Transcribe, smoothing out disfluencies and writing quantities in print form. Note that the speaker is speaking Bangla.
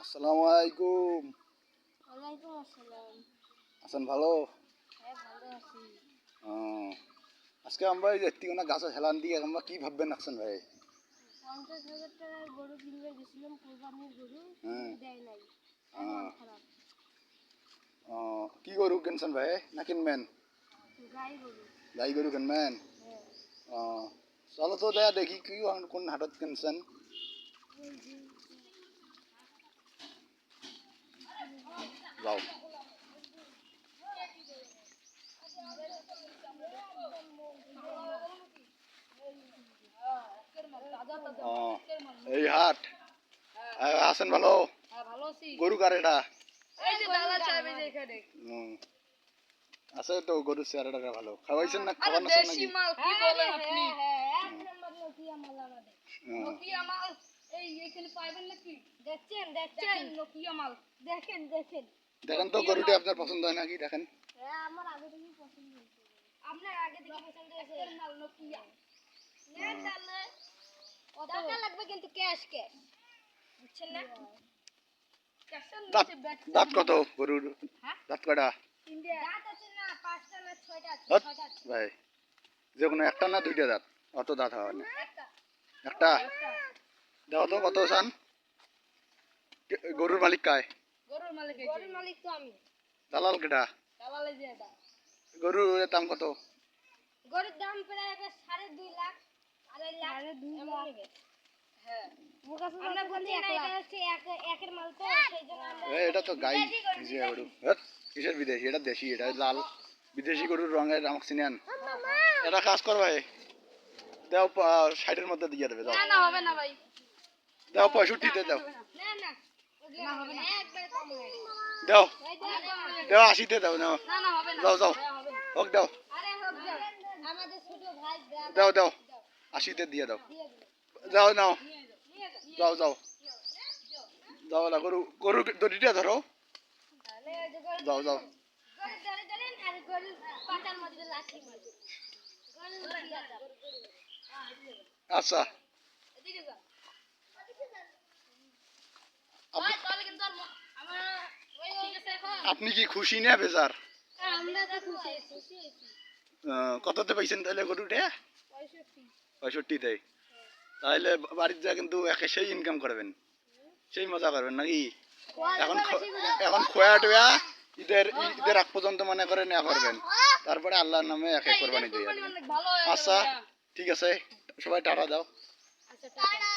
আসসালামু আলাইকুম। ওয়ালাইকুম আসসালাম। আছেন ভালো? হ্যাঁ ভালো আছি। ও, আজকে আমরা এই যে না গাছের হেলান দিয়ে আমরা কি ভাববেন আছেন ভাই? 50,000 টাকার গরু কিনবে গেছিলাম, কোরবানির গরু হ্যাঁ। দেয় নাই। ও, মন খারাপ। ও, কি গরু কিনছেন ভাই না কিনবেন? গাই গরু। গাই গরু কিনবেন? হ্যাঁ। ও, চলো তো দেয়া দেখি কি কোন হাটত কিনছেন। ওই যে যাও। ও, এই হাট আছেন ভালো? ভালো আছি। গরু কার এটা? এই যে দাদা সাহেব এই যে এখানে। আছে তো গরু চেহারাটা ভালো। খাওয়াইছেন না আরে খাওয়ানো দেশি নাকি? মাল কি বলেন আপনি? এক নম্বর নোকিয়া মাল আমাদের। ও, নোকিয়া মাল এই এখানে পাইবেন নাকি? দেখছেন নোকিয়া মাল। দেখেন। দেখেন তো গরুটি আপনার পছন্দ হয় নাকি দেখেন। হ্যাঁ আমার আগে থেকেই পছন্দ হয়েছে। আপনার আগে থেকে পছন্দ হয়েছে? মাল নোকিয়া। নেন তাহলে। টাকা লাগবে কিন্তু ক্যাশ। বুঝছেন না? ক্যাশের দাঁত নিচে ব্যাট দাঁত কত গরুর? হ্যাঁ? দাঁত কয়টা? দাঁত আছে না 5টা না 6টা আছে? হট 6টা আছে। ভাই, যে কোনো একটা না দুইটা দাঁত? অত দাঁত হয় না। একটা। একটা দাও তো কত চান? গরুর মালিক কায়? গরুর মালিক তো আমি। দালাল কেটা? দালালে যে এটা। গরুর দাম কত? গরুর দাম প্রায় 2.5 লাখ 2.5 লাখ 2.5 লাখ। হ্যাঁ আমরা বলছি না এটা হচ্ছে একের মাল তো সেই জন্য আমরা এটা তো গাই নিজে গরু। হট, কিসের বিদেশি? এটা দেশি, এটা লাল। বিদেশি গরুর রঙের আমাকে চিনেন? এটা কাজ কর ভাই, দাও 60-এর মধ্যে দিয়ে দেবে। দাও না হবে না ভাই। দাও 65-তে দাও। না হবে না একবারে কম হয়ে দাও গেছে। দাও 80-তে দাও। নাও না হবে না। যাও যাও হবে না। হোক দাও আরে হোক যাও। আমাদের ছোট ভাই দাও দাও 80-তে দিয়ে দাও। দিয়ে দিল। যাও নাও নিয়ে যাও যাও যাও না গরু গরু দড়িটা ধরো। তাহলে ওই যে গরু যাও যাও ধরেন আর গরু পাটার মধ্যে লাঠি মারবে। গরু দিয়া দাও। আচ্ছা এদিকে যাও। আপনি ভাই তাহলে কিন্তু আমার ওই ঠিক আছে এখন। আপনি কি খুশি না বেজার? আমরা তো খুশি হয়েছি। কততে পাইছেন তাহলে গরুটা? 65। 65-তে। তাহলে বাড়িতে যা কিন্তু একে সেই ইনকাম করবেন, সেই মজা করবেন নাকি? এখন এখন খোয়া টোয়া ঈদের আগ পর্যন্ত মনে করেন নেওয়া করবেন, তারপরে আল্লাহর নামে একে কোরবানি দিয়ে আসবেন। অনেক ভালো হয়ে আচ্ছা ঠিক আছে, সবাই টাটা দাও। আচ্ছা টাটা।